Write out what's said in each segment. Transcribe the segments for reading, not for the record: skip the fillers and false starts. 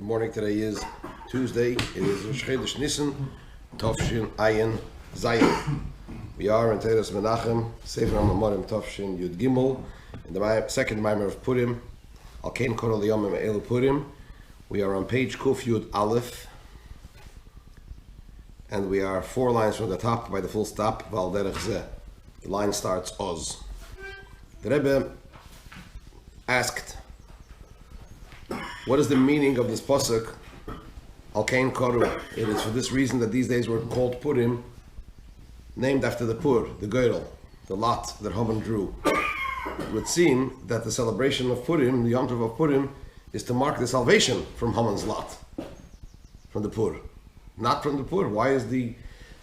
morning. Today is Tuesday. It is Chassidus Nissen, Tovshin Ayin Zayin. We are in Teres Menachem, Sefer Mamar Tovshin Yud Gimel, in the second Mamar of Purim, Al Kein Karu Layomim Hoeileh Purim. We are on page Kuf Yud Aleph, and we are 4 lines from the top by the full stop. Val derech zeh. The line starts Oz. The Rebbe asked, what is the meaning of this pasuk, Al Kein Karu? It is for this reason that these days were called Purim, named after the Pur, the Girdle, the lot that Haman drew. It would seem that the celebration of Purim, the Yom Tov of Purim, is to mark the salvation from Haman's lot, from the Pur, not from the Pur. Why is the?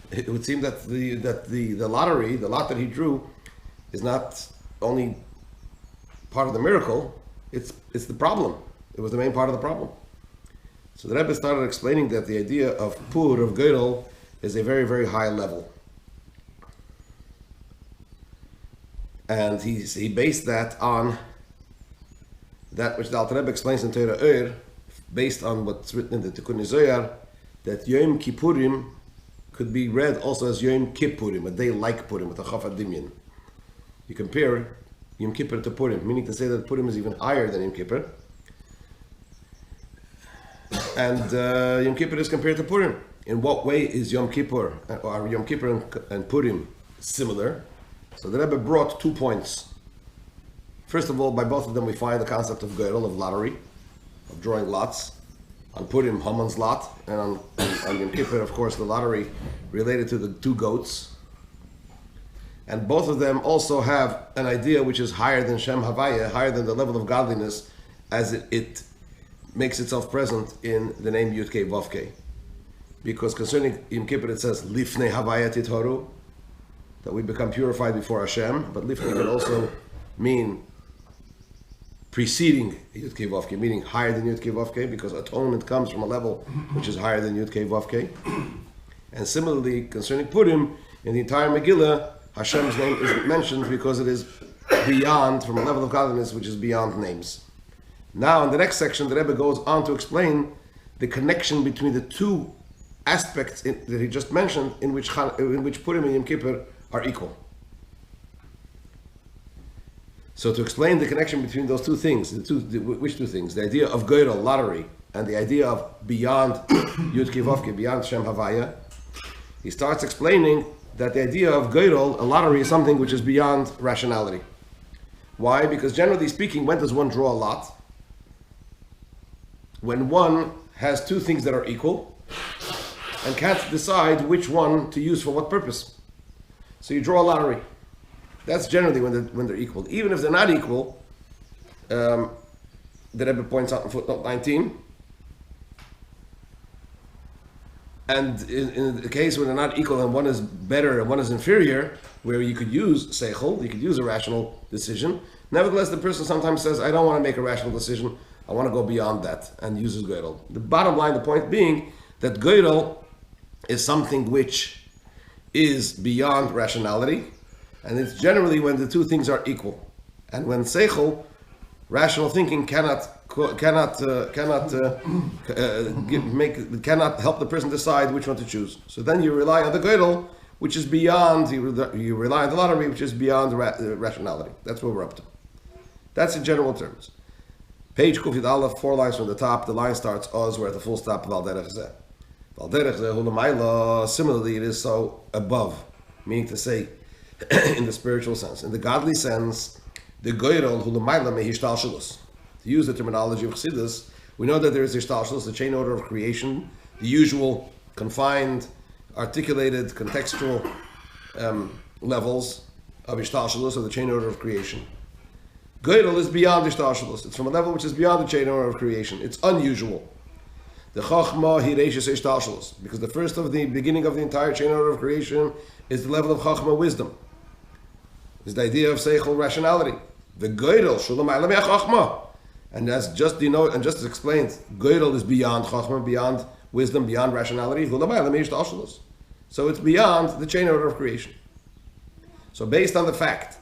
It would seem that the lottery, the lot that he drew, is not only part of the miracle; it's the problem. It was the main part of the problem. So the Rebbe started explaining that the idea of Pur, of Girdle, is a very, very high level. And he based that on that which the Alter Rebbe explains in Torah Ur, based on what's written in the Tikkun Zohar, that Yom Kippurim could be read also as Yom Kippurim, a day like Purim, with a Chaf Adimyan. You compare Yom Kippur to Purim, meaning to say that Purim is even higher than Yom Kippur. And Yom Kippur is compared to Purim. In what way is Yom Kippur and Purim similar? So the Rebbe brought 2 points. First of all, by both of them we find the concept of Girdle, of lottery, of drawing lots. On Purim, Haman's lot, and on Yom Kippur, of course, the lottery related to the 2 goats. And both of them also have an idea which is higher than Shem Havaya, higher than the level of godliness, as it makes itself present in the name Yud-Kei Vav-Kei. Because concerning Yom Kippur it says Lifnei Havaya Tithoru, that we become purified before Hashem, but Lifnei can also mean preceding Yud-Kei Vav-Kei, meaning higher than Yud-Kei Vav-Kei, because atonement comes from a level which is higher than Yud-Kei Vav-Kei. And similarly, concerning Purim, in the entire Megillah, Hashem's name is mentioned because it is beyond, from a level of godliness which is beyond names. Now, in the next section, the Rebbe goes on to explain the connection between the 2 aspects that he just mentioned, in which Purim and Yom Kippur are equal. So, to explain the connection between those 2 things, which 2 things? The idea of Girdle, lottery, and the idea of beyond Yud-Kei Vav-Kei, beyond Shem Havaya, he starts explaining that the idea of Girdle, a lottery, is something which is beyond rationality. Why? Because generally speaking, when does one draw a lot? When one has 2 things that are equal and can't decide which one to use for what purpose. So you draw a lottery. That's generally when they're equal. Even if they're not equal, the Rebbe points out in footnote 19, and in the case where they're not equal and one is better and one is inferior, where you could use seichel, you could use a rational decision, nevertheless the person sometimes says, I don't want to make a rational decision, I want to go beyond that, and uses Girdle. The bottom line, the point being, that Girdle is something which is beyond rationality, and it's generally when the 2 things are equal. And when seichel, rational thinking, cannot help the person decide which one to choose. So then you rely on the Girdle, which is beyond, you rely on the lottery, which is beyond rationality. That's what we're up to. That's in general terms. Page Kuf Yud Aleph, 4 lines from the top. The line starts Oz, we're at the full stop. Val derech zeh. Val derech zeh hulamailah. Similarly, it is so above, meaning to say, in the spiritual sense. In the godly sense, the Girdle hulamailah mehishtalshelus. To use the terminology of Chassidus, we know that there is Ishtalshelus, the chain order of creation, the usual confined, articulated, contextual levels of Ishtalshelus, of the chain order of creation. Girdle is beyond Ishtalshelus. It's from a level which is beyond the chain order of creation. It's unusual. The Chachma Hireishis Ishtalshelus, because the first of the beginning of the entire chain order of creation is the level of Chachma, wisdom. It's the idea of Seichel, rationality. The Girdle Shulam Alam Chachma. And as just as explained, Girdle is beyond Chachma, beyond wisdom, beyond rationality. So it's beyond the chain order of creation. So based on the fact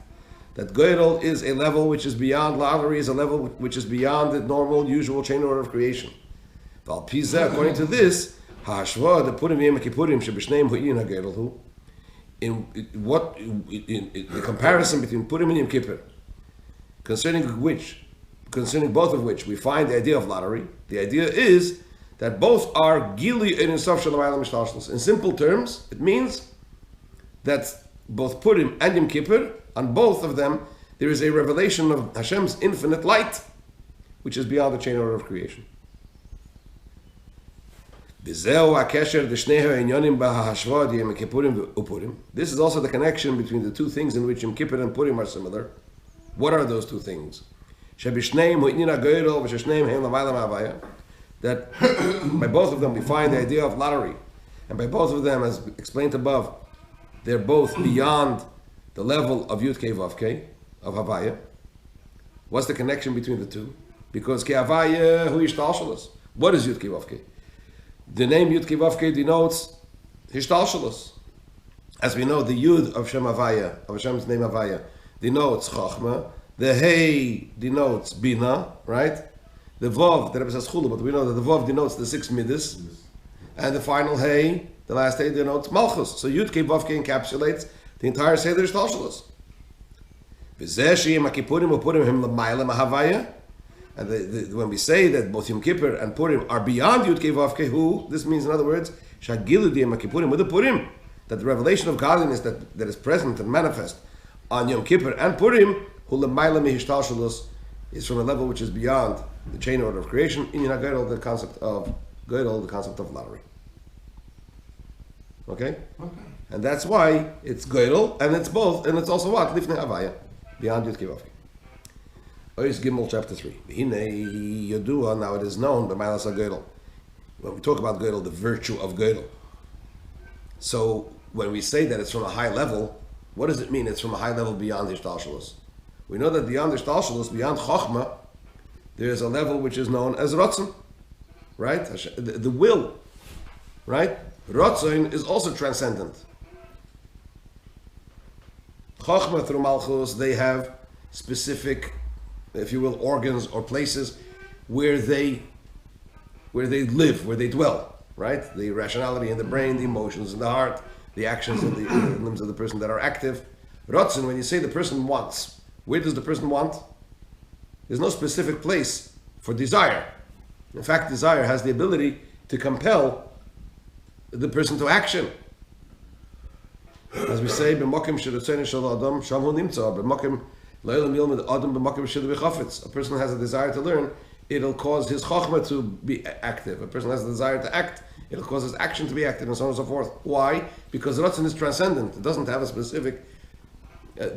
that Girdle is a level which is beyond lottery, is a level which is beyond the normal, usual chain order of creation. According to this, the Purim Mamar Purim shebishneim Hoeileh Purim in the comparison between Purim and Yom Kippur, concerning both of which we find the idea of lottery. The idea is that both are Gili and Insof Shalom Layomim Mishtalshelos. In simple terms, it means that both Purim and Yom Kippur, on both of them, there is a revelation of Hashem's infinite light, which is beyond the chain order of creation. This is also the connection between the two things in which Yom Kippur and Purim are similar. What are those two things? That by both of them we find the idea of lottery, and by both of them, as explained above, they're both beyond the level of Yud Kei Vav Kei, of Havaya. What's the connection between the two? Because Ki Havaya Hu Yishtalshelos. What is Yud Kei Vav Kei? The name Yud Kei Vav Kei denotes Hishtalshelos. As we know, the Yud of Shem Havaya, of Hashem's name Havaya, denotes Chachma. The Hey denotes Bina, right? The Vav, the Rebbe says Chulu, but we know that the Vav denotes the 6 Midas. And the final Hey, the last Hey, denotes Malchus. So Yud Kei Vav Kei encapsulates the entire Seder Hishtalshelos. And when we say that both Yom Kippur and Purim are beyond Yud Kei Vav Kei, this means, in other words, Shagilu Diyam Kippurim with the Purim, that the revelation of godliness that is present and manifest on Yom Kippur and Purim, Hu L'mayla Mihishtalshelos, is from a level which is beyond the chain order of creation. In Yinagayel, the concept of Geidel, the concept of lottery. Okay? And that's why it's Geidel, and it's both, and it's also what? Lifnei Havaya, beyond Yud Kei Vav Kei. Ois Gimel chapter 3. Hinei Yodua, now it is known, b'maylas ha-Geidel. When we talk about Geidel, the virtue of Geidel. So when we say that it's from a high level, what does it mean? It's from a high level beyond Hishtalshelos. We know that beyond Hishtalshelos, beyond Chochmah, there is a level which is known as Ratzon, right? The will, right? Ratzon is also transcendent. Chochmah through Malchus, they have specific, if you will, organs or places where they live, where they dwell, right? The rationality in the brain, the emotions in the heart, the actions in the limbs of the person that are active. Ratzon, when you say the person wants, where does the person want? There's no specific place for desire. In fact, desire has the ability to compel the person to action. As we say, b'mokim shel shel adam sham hu nimtza, b'mokim Layomim Hoeileh adam b'mokim shel b'chafetz. A person has a desire to learn, it'll cause his chachma to be active. A person has a desire to act, it'll cause his action to be active, and so on and so forth. Why? Because Ratzon is transcendent. It doesn't have a specific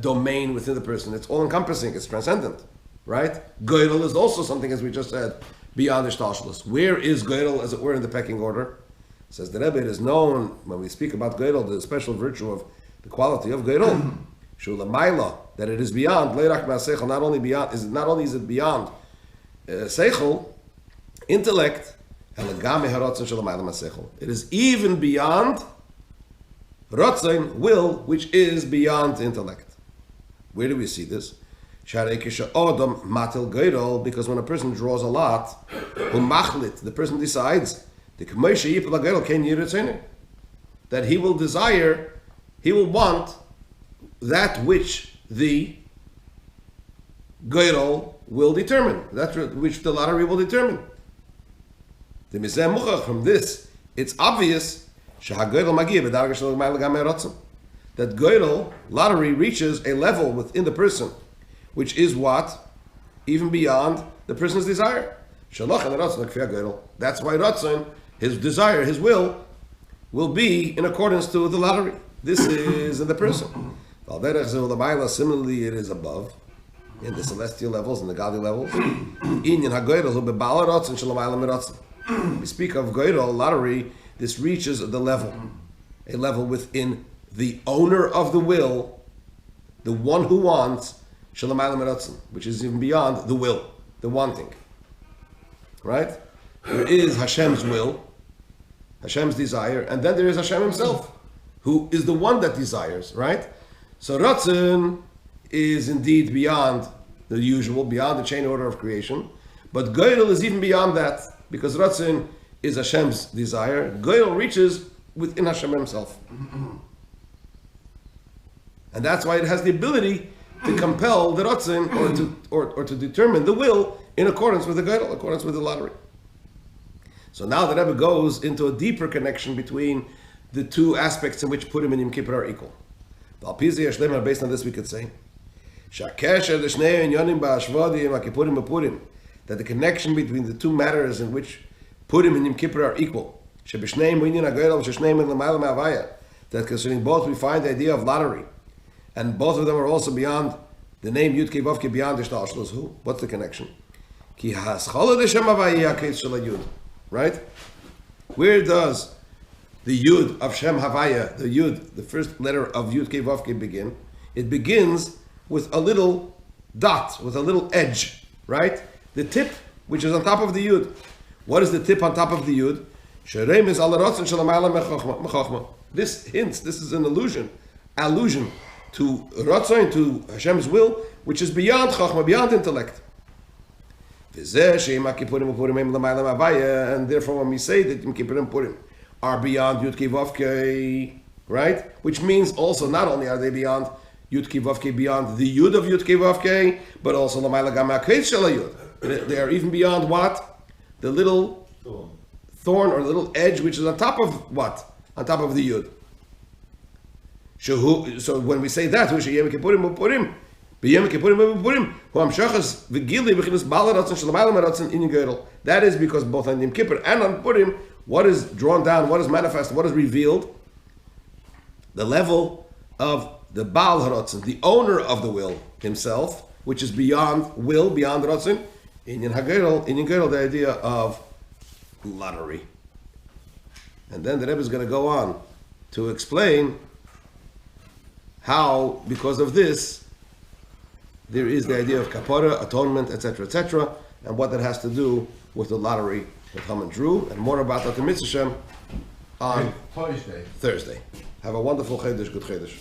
domain within the person. It's all-encompassing. It's transcendent, right? Geidel is also something, as we just said, beyond Hishtalshelos. Where is Geidel, as it were, in the pecking order? Says the Rebbe, it is known when we speak about Geidel, the special virtue of the quality of Geidel, Shula Maila, that it is beyond Leirak Ma'aseichel. Not only is it beyond Seichel, intellect, it is even beyond Ratzon, will, which is beyond intellect. Where do we see this? Because when a person draws a lot, the person decides that he will desire, he will want that which the Geidel will determine, that which the lottery will determine. From this, it's obvious that Geidel, lottery, reaches a level within the person, which is what? Even beyond the person's desire. That's why Ratzon, his desire, his will be in accordance to the lottery. This is in the person. Similarly, it is above, in the celestial levels, in the godly levels. We speak of Geidel, lottery, this reaches the level, a level within the owner of the will, the one who wants, which is even beyond the will, the wanting. Right? There is Hashem's will, Hashem's desire, and then there is Hashem himself, who is the one that desires, right? So Ratzon is indeed beyond the usual, beyond the chain order of creation, but Geidel is even beyond that, because Ratzon is Hashem's desire. Goyal reaches within Hashem himself. And that's why it has the ability to compel the Ratzin or to determine the will in accordance with the Goyal, accordance with the lottery. So now the Rebbe goes into a deeper connection between the two aspects in which Purim and Yom Kippur are equal. Based on this we could say that the connection between the two matters in which Purim and Yom Kippur are equal, that concerning both we find the idea of lottery, and both of them are also beyond the name Yud Kei Vav Kei, beyond Ishtalshlus. Who? What's the connection? Right? Where does the Yud of Shem Havaya, the Yud, the first letter of Yud Kei Vav Kei begin? It begins with a little dot, with a little edge, right? The tip, which is on top of the Yud. What is the tip on top of the Yud? This hints, this is an allusion to Ratzon, to Hashem's will, which is beyond Chochmah, beyond intellect. And therefore when we say that Yom Kippur and Purim are beyond Yud Kei Vav Kei, right? Which means also not only are they beyond Yud Kei Vav Kei, beyond the Yud of Yud Kei Vav Kei, but also L'mayla Gam HaKeitz Shel HaYud. They are even beyond what? The little thorn or little edge which is on top of what? On top of the Yud. So when we say that, that is because both on Yom Kippur and on Purim, what is drawn down, what is manifest, what is revealed? The level of the Baal HaRatzon, the owner of the will himself, which is beyond will, beyond Ratzon. In Yom Kippur, the idea of lottery. And then the Rebbe is going to go on to explain how, because of this, there is the idea of kapara, atonement, etc., and what that has to do with the lottery with Haman Drew, and more about that in Mitzvah on Thursday. Have a wonderful Chiddush, good Chiddush.